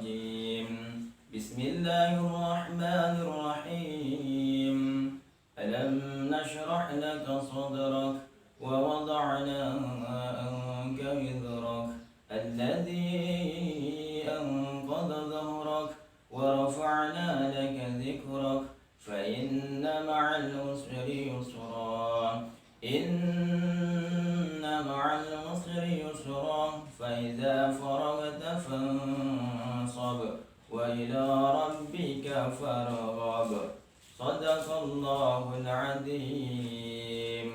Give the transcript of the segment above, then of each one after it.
الرجيم بسم الله الرحمن الرحيم ألم نشرح لك صدرك ووضعنا عنك وزرك الذي أنقض ظهرك ورفعنا لك ذكرك فإن مع العسر يسرا إن مع العسر يسرا فإذا فرغت فانصب وإلى ربك فارغب صدق الله العظيم.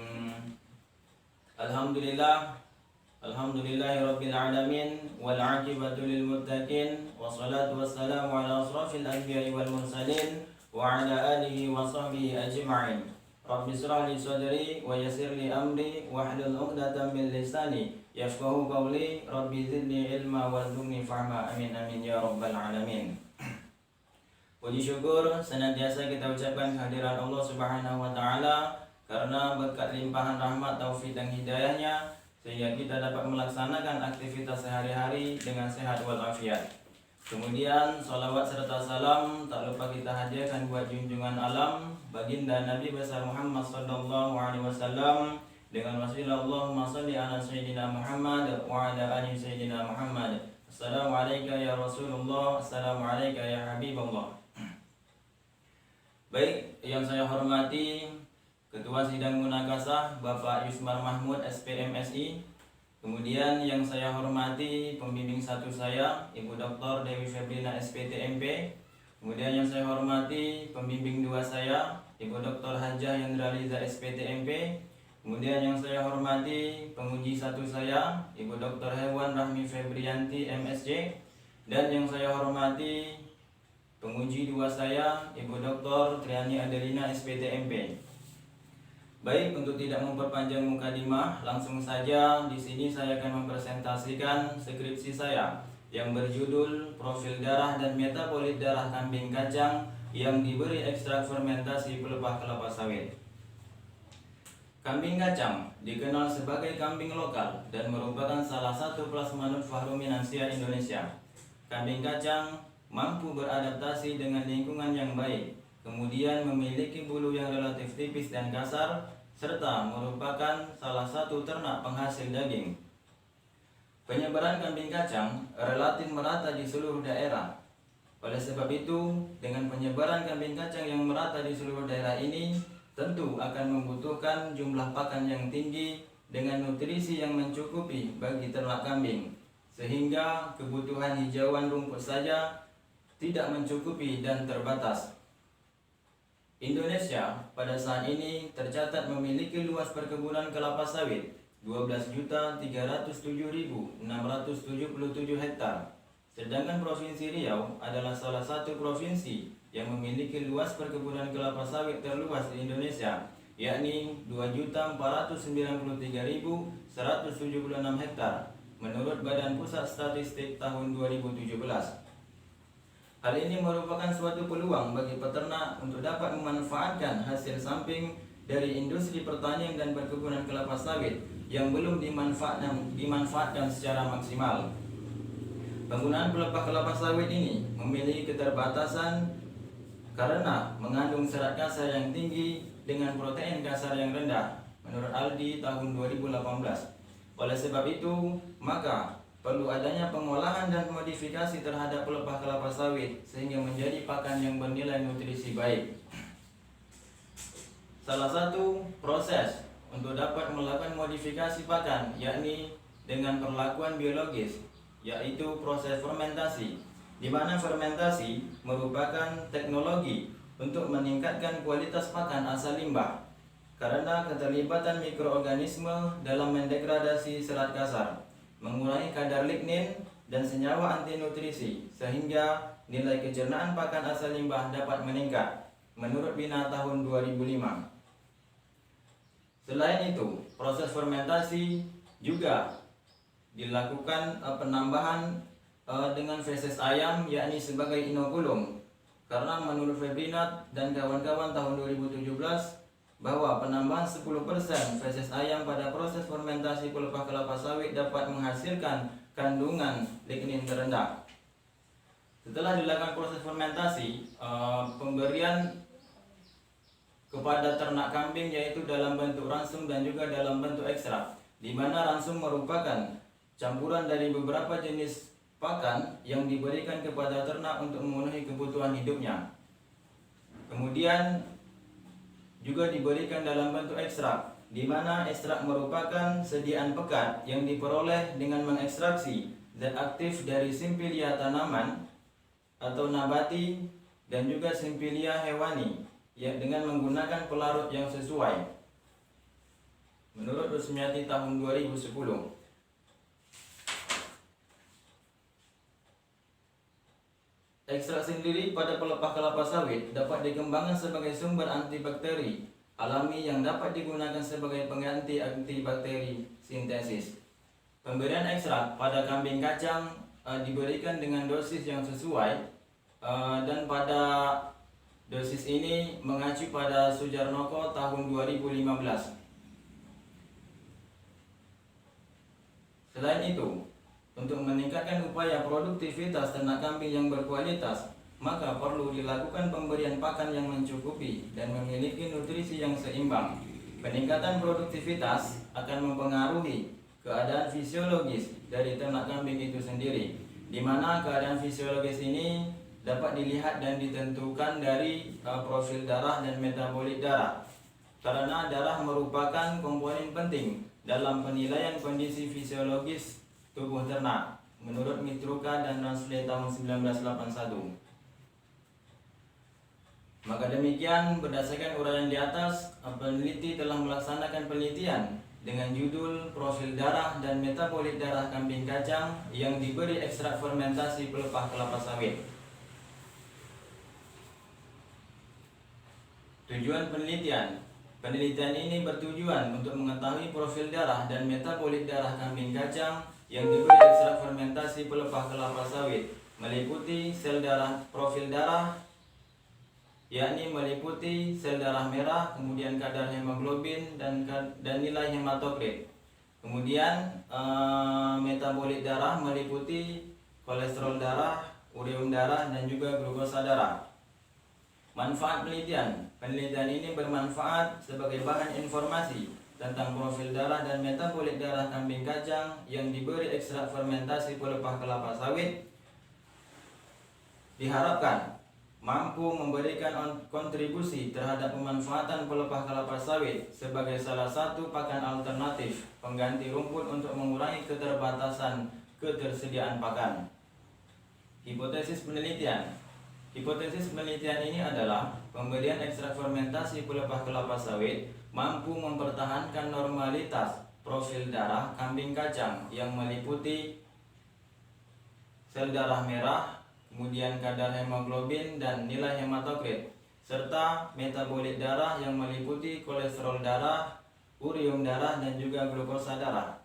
Alhamdulillahirabbil alamin wal aqibatu lil muttaqin wassalatu wassalamu ala asrafil anbiya'i wal mursalin wa ala alihi wa sahbihi ajma'in. Rabbi shrah li sadri wa yassir li amri wahlul 'uqdatam min lisani yafqahu qawli. Rabbi zidni ilma warzuqni fahma. Amin amin ya rabbal alamin. Puji syukur senantiasa kita ucapkan kehadiran Allah Subhanahu wa taala karena berkat limpahan rahmat, taufik dan hidayahnya sehingga kita dapat melaksanakan aktivitas sehari-hari dengan sehat walafiat. Kemudian salawat serta salam tak lupa kita hadiahkan buat junjungan alam baginda Nabi besar Muhammad sallallahu alaihi wasallam dengan wasilah Allahumma shalli ala sayyidina Muhammad wa ala ali sayyidina Muhammad. Assalamualaikum ya Rasulullah, assalamualaikum ya Habibullah. Baik, yang saya hormati Ketua Sidang Munakasah Bapak Yusmar Mahmud SPMSI. Kemudian yang saya hormati pembimbing satu saya Ibu Dr. Dewi Febrina SPTMP. Kemudian yang saya hormati pembimbing dua saya Ibu Dr. Hajah Yandraliza SPTMP. Kemudian yang saya hormati penguji satu saya Ibu Dr. Hewan Rahmi Febrianti MSc. Dan yang saya hormati penguji dua saya Ibu Dr. Triani Adelina SPTMP. Baik, untuk tidak memperpanjang mukadimah, langsung saja di sini saya akan mempresentasikan skripsi saya yang berjudul Profil Darah dan Metabolit Darah Kambing Kacang yang diberi ekstrak fermentasi pelepah kelapa sawit. Kambing kacang dikenal sebagai kambing lokal dan merupakan salah satu plasma nutfah ruminansia Indonesia. Kambing kacang mampu beradaptasi dengan lingkungan yang baik, kemudian memiliki bulu yang relatif tipis dan kasar, serta merupakan salah satu ternak penghasil daging. Penyebaran kambing kacang relatif merata di seluruh daerah. Oleh sebab itu, dengan penyebaran kambing kacang yang merata di seluruh daerah ini, tentu akan membutuhkan jumlah pakan yang tinggi dengan nutrisi yang mencukupi bagi ternak kambing, sehingga kebutuhan hijauan rumput saja tidak mencukupi dan terbatas. Indonesia pada saat ini tercatat memiliki luas perkebunan kelapa sawit 12.307.677 hektar. Sedangkan Provinsi Riau adalah salah satu provinsi yang memiliki luas perkebunan kelapa sawit terluas di Indonesia, yakni 2.493.176 hektar menurut Badan Pusat Statistik tahun 2017. Hal ini merupakan suatu peluang bagi peternak untuk dapat memanfaatkan hasil samping dari industri pertanian dan perkebunan kelapa sawit yang belum dimanfaatkan secara maksimal. Penggunaan pelepah kelapa sawit ini memiliki keterbatasan karena mengandung serat kasar yang tinggi dengan protein kasar yang rendah menurut ALDI tahun 2018. Oleh sebab itu, maka perlu adanya pengolahan dan modifikasi terhadap pelepah kelapa sawit sehingga menjadi pakan yang bernilai nutrisi baik. Salah satu proses untuk dapat melakukan modifikasi pakan yakni dengan perlakuan biologis, yaitu proses fermentasi, di mana fermentasi merupakan teknologi untuk meningkatkan kualitas pakan asal limbah karena keterlibatan mikroorganisme dalam mendegradasi serat kasar, mengurangi kadar lignin dan senyawa anti nutrisi sehingga nilai kecernaan pakan asal limbah dapat meningkat menurut Bina tahun 2005. Selain itu, proses fermentasi juga dilakukan penambahan dengan feses ayam yakni sebagai inokulum, karena menurut Febrinat dan kawan-kawan tahun 2017 bahwa penambahan 10% feses ayam pada proses fermentasi pelepah kelapa sawit dapat menghasilkan kandungan lignin terendah. Setelah dilakukan proses fermentasi, pemberian kepada ternak kambing yaitu dalam bentuk ransum dan juga dalam bentuk ekstrak, di mana ransum merupakan campuran dari beberapa jenis pakan yang diberikan kepada ternak untuk memenuhi kebutuhan hidupnya. Kemudian juga diberikan dalam bentuk ekstrak, di mana ekstrak merupakan sediaan pekat yang diperoleh dengan mengekstraksi zat aktif dari simpilia tanaman atau nabati dan juga simpilia hewani ya, dengan menggunakan pelarut yang sesuai. Menurut Rusmiati tahun 2010. Ekstrak sendiri pada pelepah kelapa sawit dapat dikembangkan sebagai sumber antibakteri alami yang dapat digunakan sebagai pengganti antibakteri sintesis. Pemberian ekstrak pada kambing kacang diberikan dengan dosis yang sesuai dan pada dosis ini mengacu pada Sujarnoko tahun 2015. Selain itu, untuk meningkatkan upaya produktivitas ternak kambing yang berkualitas, maka perlu dilakukan pemberian pakan yang mencukupi dan memiliki nutrisi yang seimbang. Peningkatan produktivitas akan mempengaruhi keadaan fisiologis dari ternak kambing itu sendiri, di mana keadaan fisiologis ini dapat dilihat dan ditentukan dari profil darah dan metabolit darah, karena darah merupakan komponen penting dalam penilaian kondisi fisiologis tubuh ternak menurut Mitruka dan Ransley tahun 1981. Maka demikian, berdasarkan uraian di atas, peneliti telah melaksanakan penelitian dengan judul Profil Darah dan Metabolit Darah Kambing Kacang yang diberi ekstrak fermentasi pelepah kelapa sawit. Tujuan penelitian. Penelitian ini bertujuan untuk mengetahui profil darah dan metabolit darah kambing kacang yang diberi ekstrak fermentasi pelepah kelapa sawit, meliputi sel darah, profil darah, yakni meliputi sel darah merah, kemudian kadar hemoglobin dan nilai hematokrit. Kemudian metabolit darah meliputi kolesterol darah, ureum darah, dan juga glukosa darah. Manfaat penelitian. Penelitian ini bermanfaat sebagai bahan informasi tentang profil darah dan metabolit darah kambing kacang yang diberi ekstrak fermentasi pelepah kelapa sawit. Diharapkan mampu memberikan kontribusi terhadap pemanfaatan pelepah kelapa sawit sebagai salah satu pakan alternatif pengganti rumput untuk mengurangi keterbatasan ketersediaan pakan. Hipotesis penelitian. Hipotesis penelitian ini adalah pemberian ekstrak fermentasi pelepah kelapa sawit mampu mempertahankan normalitas profil darah kambing kacang yang meliputi sel darah merah, kemudian kadar hemoglobin dan nilai hematokrit, serta metabolit darah yang meliputi kolesterol darah, ureum darah, dan juga glukosa darah.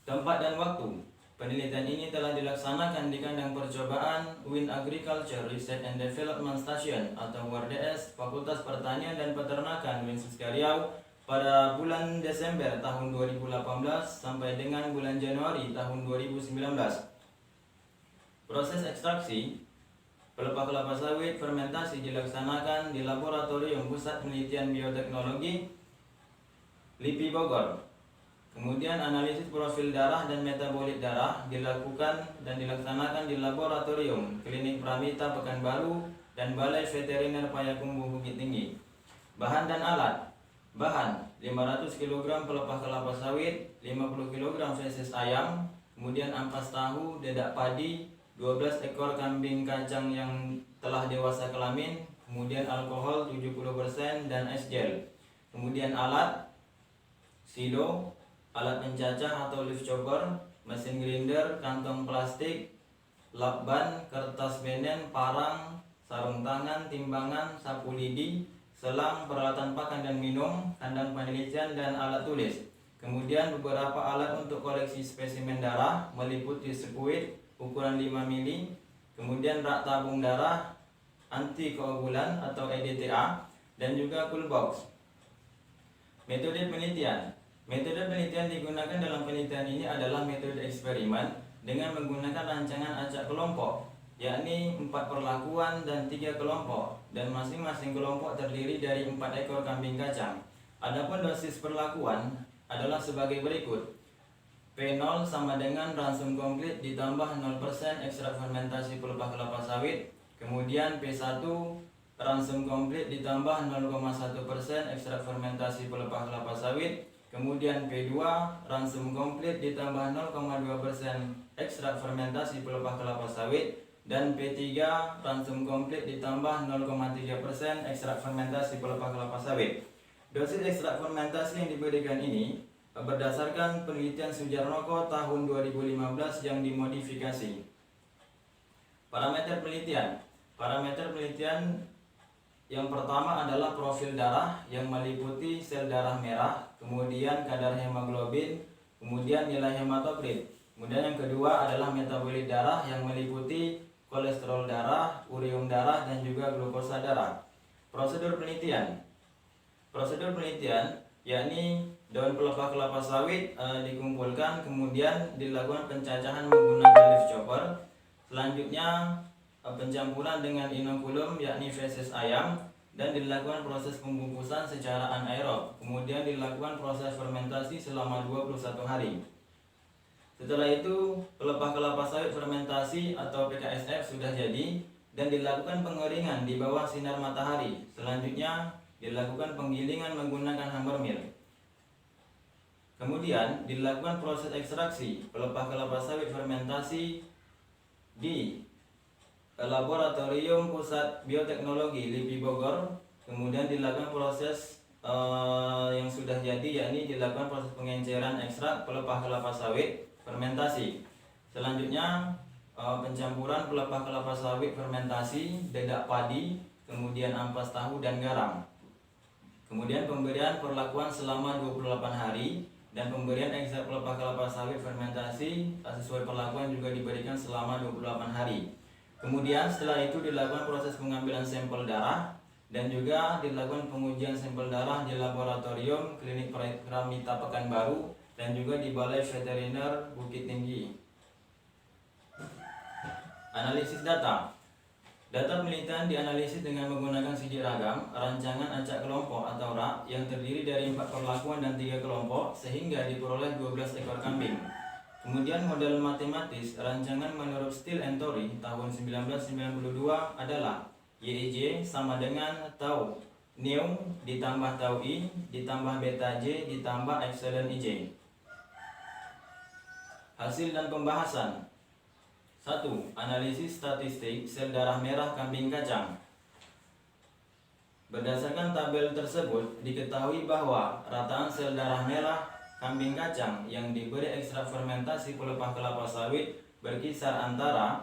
Tempat dan waktu. Penelitian ini telah dilaksanakan di kandang percobaan Wind Agriculture Research and Development Station atau WRDS Fakultas Pertanian dan Peternakan Winsuska Riau pada bulan Desember tahun 2018 sampai dengan bulan Januari tahun 2019. Proses ekstraksi pelepah kelapa sawit fermentasi dilaksanakan di Laboratorium Pusat Penelitian Bioteknologi LIPI Bogor. Kemudian analisis profil darah dan metabolit darah dilakukan dan dilaksanakan di Laboratorium Klinik Pramita Pekanbaru dan Balai Veteriner Payakumbuh Bukit Tinggi. Bahan dan alat. Bahan 500 kg pelepah kelapa sawit, 50 kg feses ayam, kemudian ampas tahu, dedak padi, 12 ekor kambing kacang yang telah dewasa kelamin, kemudian alkohol 70% dan es gel. Kemudian alat silo, alat pencacah atau leaf chopper, mesin grinder, kantong plastik, lakban, kertas benen, parang, sarung tangan, timbangan, sapu lidi, selang, peralatan pakan dan minum, kandang penelitian, dan alat tulis. Kemudian beberapa alat untuk koleksi spesimen darah meliputi sekuit ukuran 5 mili, kemudian rak tabung darah, antikoagulan atau EDTA, dan juga cool box. Metode penelitian. Metode penelitian digunakan dalam penelitian ini adalah metode eksperimen dengan menggunakan rancangan acak kelompok yakni 4 perlakuan dan 3 kelompok, dan masing-masing kelompok terdiri dari 4 ekor kambing kacang. Adapun dosis perlakuan adalah sebagai berikut. P0 sama dengan ransum komplit ditambah 0% ekstrak fermentasi pelepah kelapa sawit. Kemudian P1 ransum komplit ditambah 0,1% ekstrak fermentasi pelepah kelapa sawit. Kemudian P2 ransum komplit ditambah 0,2% ekstrak fermentasi pelepah kelapa sawit. Dan P3 ransum komplit ditambah 0,3% ekstrak fermentasi pelepah kelapa sawit. Dosis ekstrak fermentasi yang diberikan ini berdasarkan penelitian Sujarnoko tahun 2015 yang dimodifikasi. Parameter penelitian yang pertama adalah profil darah yang meliputi sel darah merah, kemudian kadar hemoglobin, kemudian nilai hematokrit. Kemudian yang kedua adalah metabolit darah yang meliputi kolesterol darah, urium darah, dan juga glukosa darah. Prosedur penelitian yakni daun pelepah kelapa sawit dikumpulkan, kemudian dilakukan pencacahan menggunakan leaf chopper. Selanjutnya pencampuran dengan inokulum yakni feses ayam, dan dilakukan proses pembungkusan secara anaerob. Kemudian dilakukan proses fermentasi selama 21 hari. Setelah itu pelepah kelapa sawit fermentasi atau PKSF sudah jadi dan dilakukan pengeringan di bawah sinar matahari. Selanjutnya dilakukan penggilingan menggunakan hammer mill. Kemudian dilakukan proses ekstraksi pelepah kelapa sawit fermentasi di Laboratorium Pusat Bioteknologi LIPI Bogor. Kemudian dilakukan proses yang sudah jadi, yakni dilakukan proses pengenceran ekstrak pelepah kelapa sawit fermentasi. Selanjutnya pencampuran pelepah kelapa sawit fermentasi, dedak padi, kemudian ampas tahu dan garam. Kemudian pemberian perlakuan selama 28 hari dan pemberian ekstrak pelepah kelapa sawit fermentasi sesuai perlakuan juga diberikan selama 28 hari. Kemudian setelah itu dilakukan proses pengambilan sampel darah dan juga dilakukan pengujian sampel darah di laboratorium Klinik Pramita Pekanbaru dan juga di Balai Veteriner Bukit Tinggi. Analisis data. Data penelitian dianalisis dengan menggunakan sidik ragam, rancangan acak kelompok atau rak yang terdiri dari 4 perlakuan dan 3 kelompok sehingga diperoleh 12 ekor kambing. Kemudian model matematis rancangan menurut Steele and Torrey tahun 1992 adalah YIJ sama dengan tau neu ditambah tau I ditambah beta J ditambah epsilon IJ. Hasil dan pembahasan. 1. Analisis statistik sel darah merah kambing kacang. Berdasarkan tabel tersebut, diketahui bahwa rataan sel darah merah kambing kacang yang diberi ekstrak fermentasi pelepah kelapa sawit berkisar antara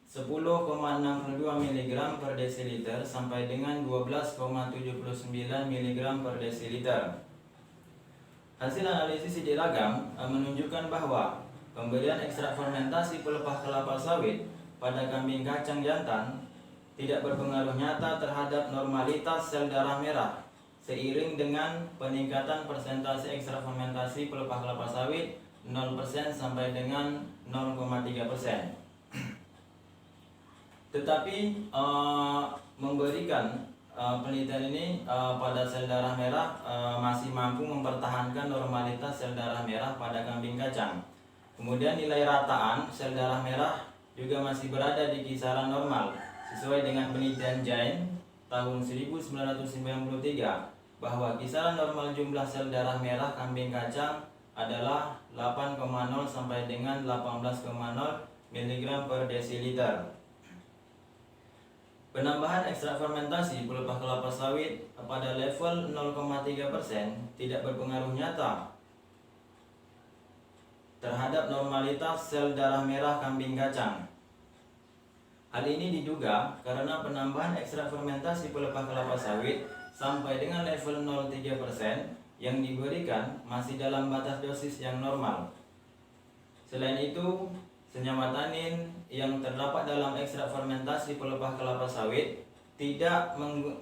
10,62 mg per desiliter sampai dengan 12,79 mg per desiliter. Hasil analisis sidik ragam menunjukkan bahwa pemberian ekstrak fermentasi pelepah kelapa sawit pada kambing kacang jantan tidak berpengaruh nyata terhadap normalitas sel darah merah seiring dengan peningkatan persentase ekstrak fermentasi pelepah kelapa sawit 0% sampai dengan 0,3%. Tetapi memberikan penelitian ini pada sel darah merah masih mampu mempertahankan normalitas sel darah merah pada kambing kacang. Kemudian nilai rataan sel darah merah juga masih berada di kisaran normal sesuai dengan penelitian Jain tahun 1993 bahwa kisaran normal jumlah sel darah merah kambing kacang adalah 8,0 sampai dengan 18,0 mg per desiliter. Penambahan ekstrak fermentasi pelepah kelapa sawit pada level 0,3% tidak berpengaruh nyata terhadap normalitas sel darah merah kambing kacang. Hal ini diduga karena penambahan ekstrak fermentasi pelepah kelapa sawit sampai dengan level 0,3% yang diberikan masih dalam batas dosis yang normal. Selain itu, senyawa tanin yang terdapat dalam ekstrak fermentasi pelepah kelapa sawit tidak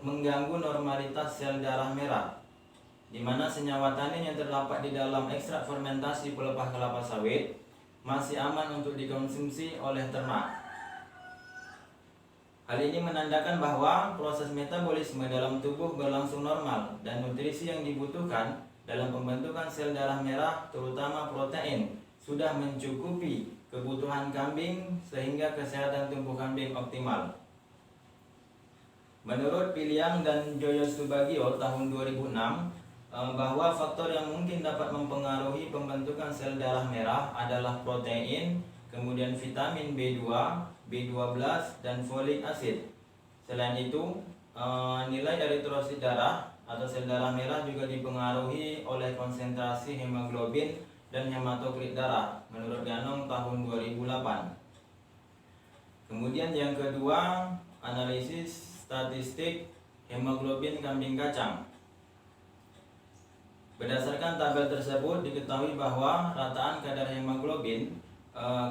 mengganggu normalitas sel darah merah, di mana senyawa tanin yang terdapat di dalam ekstrak fermentasi pelepah kelapa sawit masih aman untuk dikonsumsi oleh ternak. Hal ini menandakan bahwa proses metabolisme dalam tubuh berlangsung normal dan nutrisi yang dibutuhkan dalam pembentukan sel darah merah, terutama protein, sudah mencukupi kebutuhan kambing sehingga kesehatan tubuh kambing optimal. Menurut Piliang dan Joyo Subagio tahun 2006, bahwa faktor yang mungkin dapat mempengaruhi pembentukan sel darah merah adalah protein, kemudian vitamin B2, B12, dan folik acid. Selain itu, nilai eritrosit darah atau sel darah merah juga dipengaruhi oleh konsentrasi hemoglobin dan hematokrit darah menurut Ganong tahun 2008. Kemudian yang kedua, analisis statistik hemoglobin kambing kacang. Berdasarkan tabel tersebut diketahui bahwa rataan kadar hemoglobin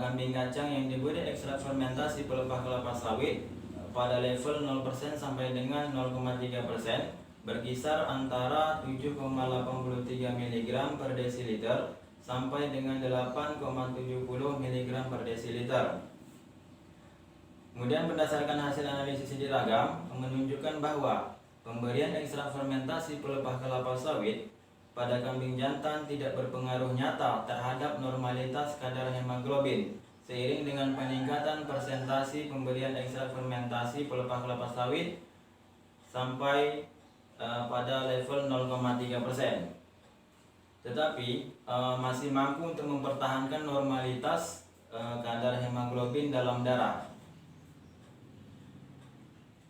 kambing kacang yang diberi ekstrak fermentasi pelepah kelapa sawit pada level 0% sampai dengan 0,3% berkisar antara 7,83 mg per desiliter sampai dengan 8,70 mg per desiliter. Kemudian berdasarkan hasil analisis diragam menunjukkan bahwa pemberian ekstrak fermentasi pelepah kelapa sawit pada kambing jantan tidak berpengaruh nyata terhadap normalitas kadar hemoglobin seiring dengan peningkatan persentasi pemberian ekstrak fermentasi pelepah kelapa sawit sampai pada level 0,3%. Tetapi masih mampu untuk mempertahankan normalitas kadar hemoglobin dalam darah.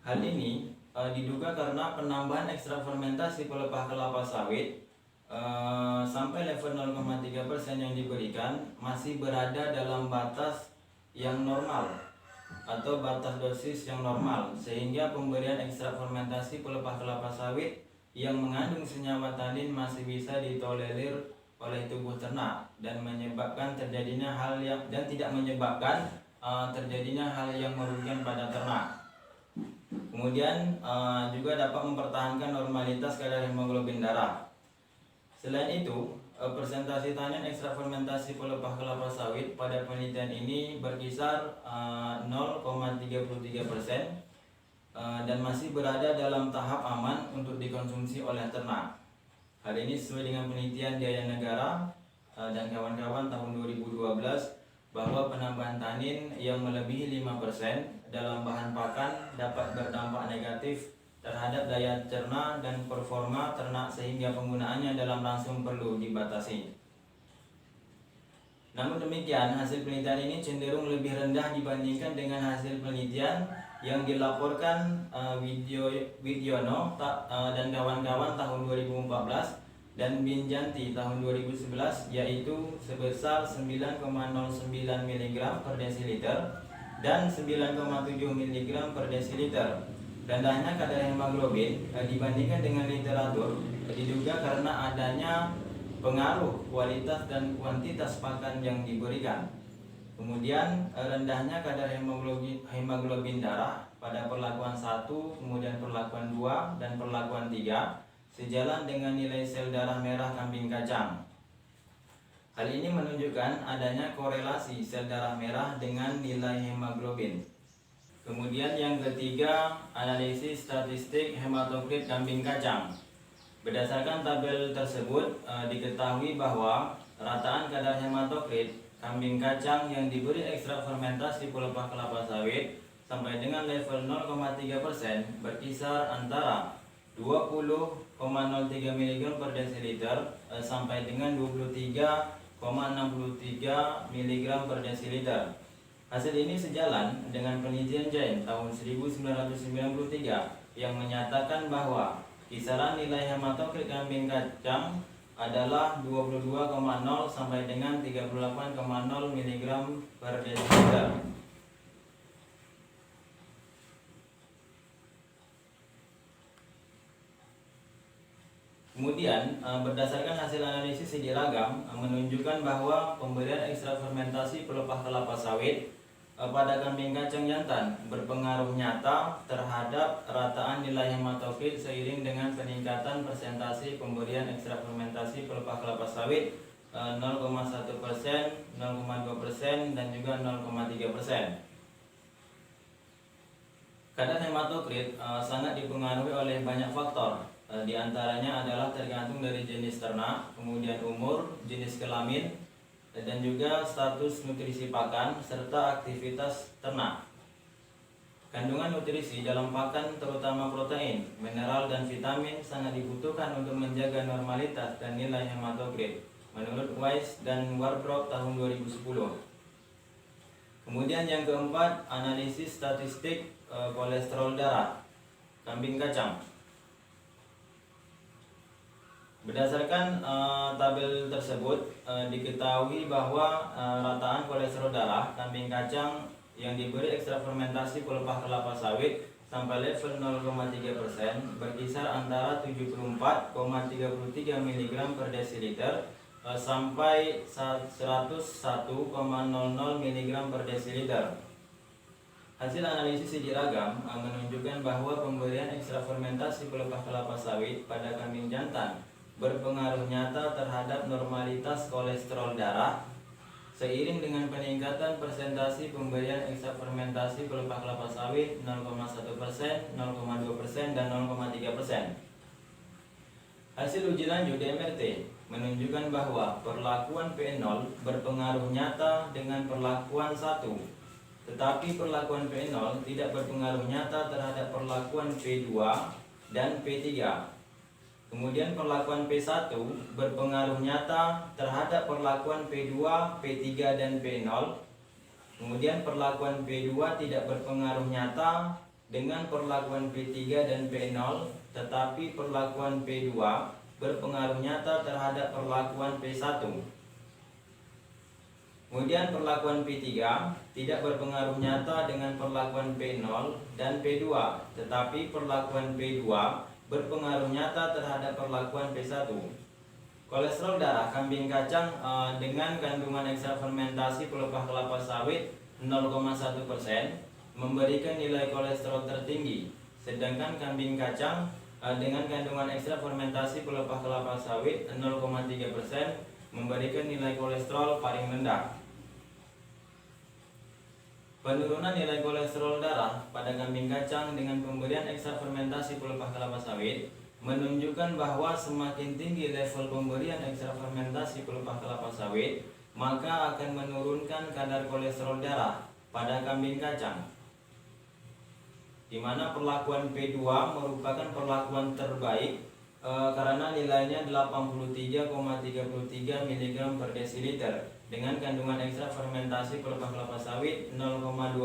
Hal ini diduga karena penambahan ekstrak fermentasi pelepah kelapa sawit sampai level 0,3% yang diberikan masih berada dalam batas yang normal atau batas dosis yang normal, sehingga pemberian ekstrak fermentasi pelepah kelapa sawit yang mengandung senyawa tanin masih bisa ditolerir oleh tubuh ternak dan menyebabkan terjadinya hal yang tidak menyebabkan terjadinya hal yang merugikan pada ternak. Kemudian juga dapat mempertahankan normalitas kadar hemoglobin darah. Selain itu, persentase tanin ekstrak fermentasi pelepah kelapa sawit pada penelitian ini berkisar 0,33% dan masih berada dalam tahap aman untuk dikonsumsi oleh ternak. Hal ini sesuai dengan penelitian Jaya Negara dan kawan-kawan tahun 2012 bahwa penambahan tanin yang melebihi 5% dalam bahan pakan dapat berdampak negatif terhadap daya cerna dan performa ternak sehingga penggunaannya dalam langsung perlu dibatasi. Namun demikian, hasil penelitian ini cenderung lebih rendah dibandingkan dengan hasil penelitian yang dilaporkan Widyono dan kawan-kawan tahun 2014 dan Binjanti tahun 2011, yaitu sebesar 9,09 mg per desiliter dan 9,7 mg per desiliter. Rendahnya kadar hemoglobin dibandingkan dengan literatur diduga karena adanya pengaruh kualitas dan kuantitas pakan yang diberikan. Kemudian rendahnya kadar hemoglobin darah pada perlakuan 1, kemudian perlakuan 2 dan perlakuan 3 sejalan dengan nilai sel darah merah kambing kacang. Hal ini menunjukkan adanya korelasi sel darah merah dengan nilai hemoglobin. Kemudian yang ketiga, analisis statistik hematokrit kambing kacang. Berdasarkan tabel tersebut diketahui bahwa rataan kadar hematokrit kambing kacang yang diberi ekstrak fermentasi pelepah kelapa sawit sampai dengan level 0,3% berkisar antara 20,03 mg per desiliter sampai dengan 23,63 mg per desiliter. Hasil ini sejalan dengan penelitian Jain tahun 1993 yang menyatakan bahwa kisaran nilai hematokrit kambing kacang adalah 22,0 sampai dengan 38,0 mg per desiliter. Kemudian berdasarkan hasil analisis diragam menunjukkan bahwa pemberian ekstrak fermentasi pelepah kelapa sawit pada kambing kacang jantan berpengaruh nyata terhadap rataan nilai hematokrit seiring dengan peningkatan persentase pemberian ekstrak fermentasi pelepah kelapa sawit 0,1%, 0,2% dan juga 0,3%. Kadar hematokrit sangat dipengaruhi oleh banyak faktor. Di antaranya adalah tergantung dari jenis ternak, kemudian umur, jenis kelamin, dan juga status nutrisi pakan serta aktivitas ternak. Kandungan nutrisi dalam pakan terutama protein, mineral, dan vitamin sangat dibutuhkan untuk menjaga normalitas dan nilai hematokrit menurut Weiss dan Wardrop tahun 2010. Kemudian yang keempat, analisis statistik kolesterol darah kambing kacang. Berdasarkan tabel tersebut, diketahui bahwa rataan kolesterol darah kambing kacang yang diberi ekstra fermentasi pelepah kelapa sawit sampai level 0,3% berkisar antara 74,33 mg per desiliter sampai 101,00 mg per desiliter. Hasil analisis uji ragam menunjukkan bahwa pemberian ekstra fermentasi pelepah kelapa sawit pada kambing jantan berpengaruh nyata terhadap normalitas kolesterol darah seiring dengan peningkatan persentase pemberian ekstra fermentasi pelepah kelapa sawit 0,1%, 0,2%, dan 0,3%. Hasil uji lanjut DMRT menunjukkan bahwa perlakuan P0 berpengaruh nyata dengan perlakuan 1, tetapi perlakuan P0 tidak berpengaruh nyata terhadap perlakuan P2 dan P3. Kemudian perlakuan P1 berpengaruh nyata terhadap perlakuan P2, P3, dan P0. Kemudian perlakuan P2 tidak berpengaruh nyata dengan perlakuan P3 dan P0, tetapi perlakuan P2 berpengaruh nyata terhadap perlakuan P1. Kemudian perlakuan P3 tidak berpengaruh nyata dengan perlakuan P0 dan P2, tetapi perlakuan P2 berpengaruh nyata terhadap perlakuan P1. Kolesterol darah kambing kacang dengan kandungan ekstra fermentasi pelepah kelapa sawit 0,1% memberikan nilai kolesterol tertinggi, sedangkan kambing kacang dengan kandungan ekstra fermentasi pelepah kelapa sawit 0,3% memberikan nilai kolesterol paling rendah. Penurunan nilai kolesterol darah pada kambing kacang dengan pemberian ekstra fermentasi pelepah kelapa sawit menunjukkan bahwa semakin tinggi level pemberian ekstra fermentasi pelepah kelapa sawit, maka akan menurunkan kadar kolesterol darah pada kambing kacang, di mana perlakuan P2 merupakan perlakuan terbaik karena nilainya 83,33 mg per desiliter dengan kandungan ekstra fermentasi pelepah kelapa sawit 0,2%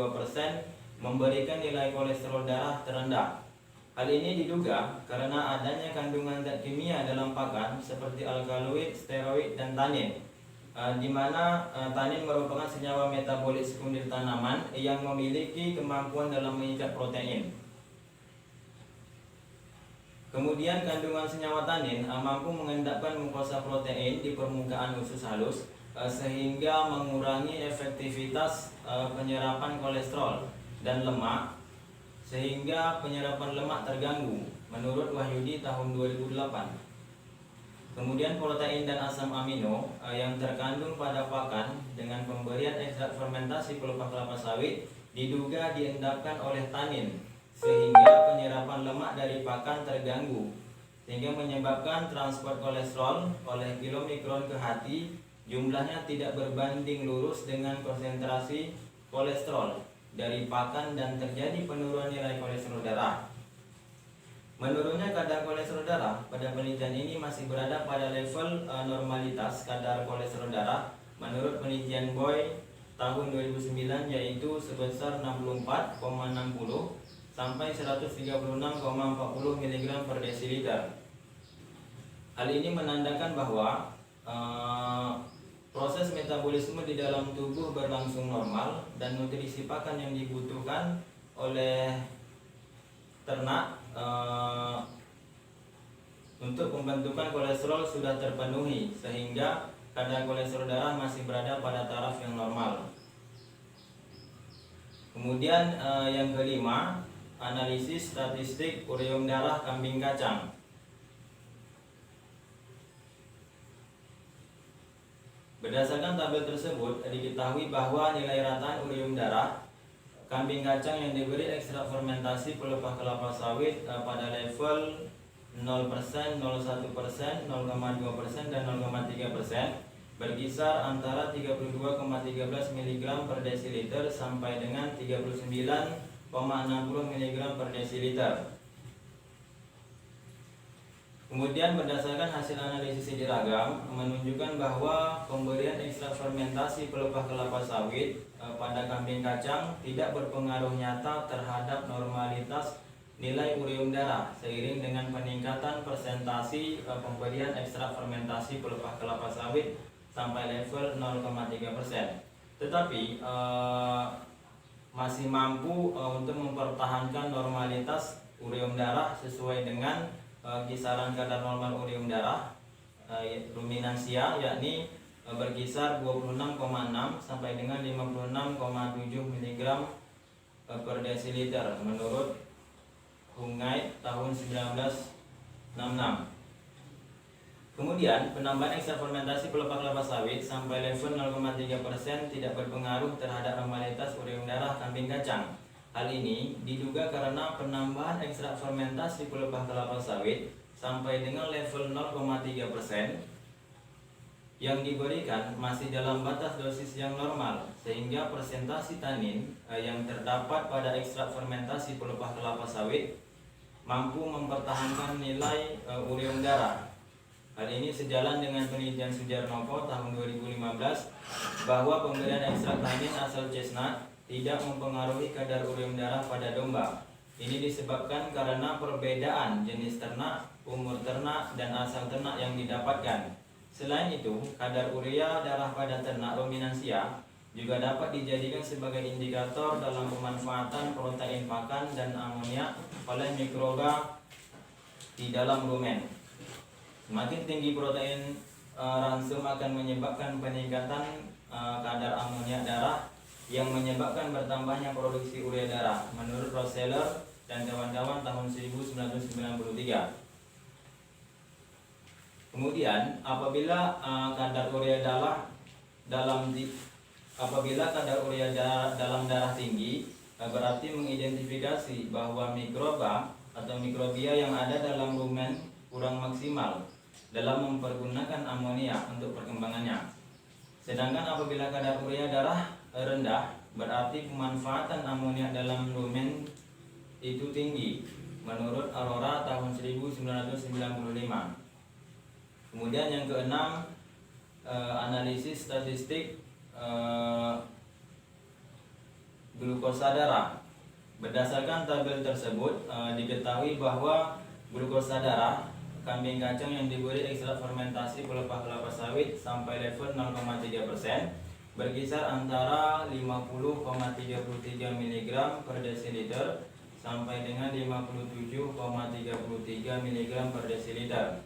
memberikan nilai kolesterol darah terendah. Hal ini diduga karena adanya kandungan zat kimia dalam pakan seperti alkaloid, steroid, dan tanin, di mana tanin merupakan senyawa metabolit sekunder tanaman yang memiliki kemampuan dalam mengikat protein. Kemudian kandungan senyawa tanin mampu mengendapkan mukosa protein di permukaan usus halus sehingga mengurangi efektivitas penyerapan kolesterol dan lemak, sehingga penyerapan lemak terganggu menurut Wahyudi tahun 2008. Kemudian protein dan asam amino yang terkandung pada pakan dengan pemberian ekstrak fermentasi pelepah kelapa sawit diduga diendapkan oleh tanin, sehingga penyerapan lemak dari pakan terganggu, sehingga menyebabkan transport kolesterol oleh kilomikron ke hati jumlahnya tidak berbanding lurus dengan konsentrasi kolesterol dari pakan dan terjadi penurunan nilai kolesterol darah. Menurunnya kadar kolesterol darah pada penelitian ini masih berada pada level normalitas kadar kolesterol darah menurut penelitian Boy tahun 2009, yaitu sebesar 64,60 sampai 136,40 mg per desiliter. Hal ini menandakan bahwa proses metabolisme di dalam tubuh berlangsung normal dan nutrisi pakan yang dibutuhkan oleh ternak untuk pembentukan kolesterol sudah terpenuhi, sehingga kadar kolesterol darah masih berada pada taraf yang normal. Kemudian yang kelima, analisis statistik ureum darah kambing kacang. Berdasarkan tabel tersebut, diketahui bahwa nilai rataan ureum darah kambing kacang yang diberi ekstrak fermentasi pelepah kelapa sawit pada level 0%, 0,1%, 0,2%, dan 0,3% berkisar antara 32,13 mg per desiliter sampai dengan 39,60 mg per desiliter. Kemudian berdasarkan hasil analisis sidik ragam menunjukkan bahwa pemberian ekstrak fermentasi pelepah kelapa sawit pada kambing kacang tidak berpengaruh nyata terhadap normalitas nilai ureum darah seiring dengan peningkatan persentasi pemberian ekstrak fermentasi pelepah kelapa sawit sampai level 0,3%. Tetapi masih mampu untuk mempertahankan normalitas ureum darah sesuai dengan kisaran kadar normal ureum darah ruminansia, yakni berkisar 26,6 sampai dengan 56,7 mg per desiliter menurut Hungai tahun 1966. Kemudian penambahan ekstrak fermentasi pelepah kelapa sawit sampai level 0,3% tidak berpengaruh terhadap normalitas ureum darah kambing kacang. Hal ini diduga karena penambahan ekstrak fermentasi pelepah kelapa sawit sampai dengan level 0,3% yang diberikan masih dalam batas dosis yang normal, sehingga presentasi tanin yang terdapat pada ekstrak fermentasi pelepah kelapa sawit mampu mempertahankan nilai ureum darah. Hal ini sejalan dengan penelitian Sujarnoko tahun 2015 bahwa pemberian ekstrak tanin asal chestnut tidak mempengaruhi kadar ureum darah pada domba. Ini disebabkan karena perbedaan jenis ternak, umur ternak, dan asal ternak yang didapatkan. Selain itu, kadar urea darah pada ternak ruminansia juga dapat dijadikan sebagai indikator dalam pemanfaatan protein pakan dan amonia oleh mikroba di dalam rumen. Semakin tinggi protein ransum akan menyebabkan peningkatan kadar amonia darah yang menyebabkan bertambahnya produksi urea darah menurut Rosseller dan kawan-kawan tahun 1993. Kemudian apabila kadar urea dalam darah tinggi, berarti mengidentifikasi bahwa mikroba atau mikrobia yang ada dalam rumen kurang maksimal dalam mempergunakan amonia untuk perkembangannya. Sedangkan apabila kadar urea darah rendah, berarti pemanfaatan amonia dalam rumen itu tinggi menurut Aurora tahun 1995. Kemudian yang keenam, analisis statistik glukosa darah. Berdasarkan tabel tersebut diketahui bahwa glukosa darah kambing kacang yang diberi ekstrak fermentasi pelepah kelapa sawit sampai level 0,3% berkisar antara 50,33 mg per desiliter sampai dengan 57,33 mg per desiliter.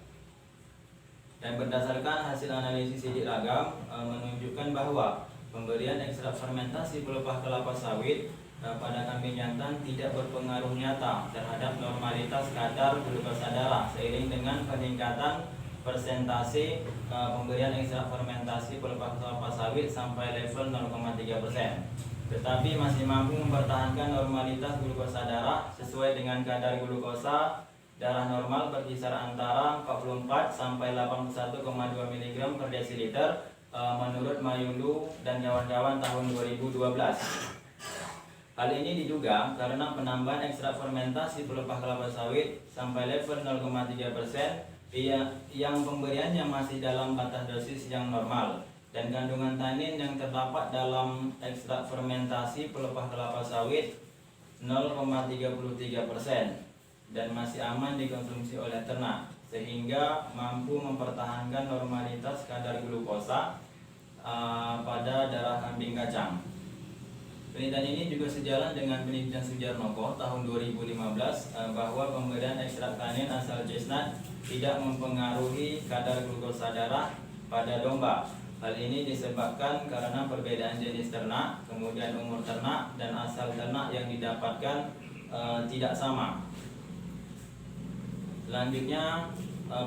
Dan berdasarkan hasil analisis sidik ragam menunjukkan bahwa pemberian ekstrak fermentasi pelepah kelapa sawit pada kambing jantan tidak berpengaruh nyata terhadap normalitas kadar glukosa darah seiring dengan peningkatan persentase pemberian ekstrak fermentasi pelepah kelapa sawit sampai level 0,3%. Tetapi masih mampu mempertahankan normalitas glukosa darah sesuai dengan kadar glukosa darah normal berkisar antara 44 sampai 81,2 mg per desiliter menurut Mayulu dan kawan-kawan tahun 2012. Hal ini diduga karena penambahan ekstrak fermentasi pelepah kelapa sawit sampai level 0,3% yang pemberiannya masih dalam batas dosis yang normal dan kandungan tanin yang terdapat dalam ekstrak fermentasi pelepah kelapa sawit 0,33% dan masih aman dikonsumsi oleh ternak, sehingga mampu mempertahankan normalitas kadar glukosa pada darah kambing kacang. Penelitian ini juga sejalan dengan penelitian Sujarnoko tahun 2015 bahwa pemberian ekstrak tanin asal chestnut tidak mempengaruhi kadar glukosa darah pada domba. Hal ini disebabkan karena perbedaan jenis ternak, kemudian umur ternak, dan asal ternak yang didapatkan tidak sama. Selanjutnya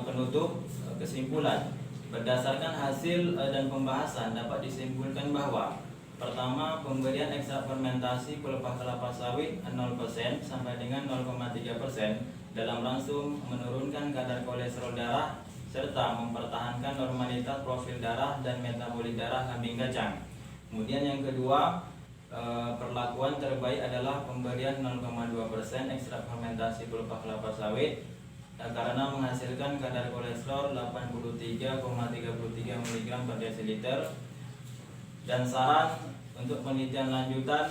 penutup kesimpulan. Berdasarkan hasil dan pembahasan dapat disimpulkan bahwa Pertama, pemberian ekstrak fermentasi pelepah kelapa sawit 0% sampai dengan 0,3% dalam langsung menurunkan kadar kolesterol darah serta mempertahankan normalitas profil darah dan metabolit darah kambing kacang. Kemudian yang kedua, perlakuan terbaik adalah pemberian 0,2% ekstrak fermentasi pelepah kelapa sawit karena menghasilkan kadar kolesterol 83,33 mg per desiliter. Dan saran untuk penelitian lanjutan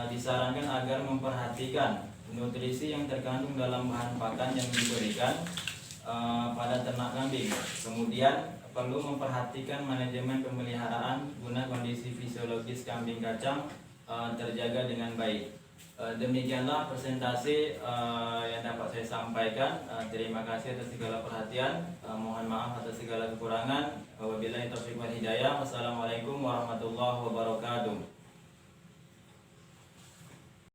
disarankan agar memperhatikan nutrisi yang terkandung dalam bahan pakan yang diberikan pada ternak kambing. Kemudian perlu memperhatikan manajemen pemeliharaan guna kondisi fisiologis kambing kacang terjaga dengan baik. Demikianlah presentasi yang dapat saya sampaikan. Terima kasih atas segala perhatian. Mohon maaf atas segala kekurangan. Wabillahi taufiq wal hidayah. Wassalamualaikum warahmatullahi wabarakatuh.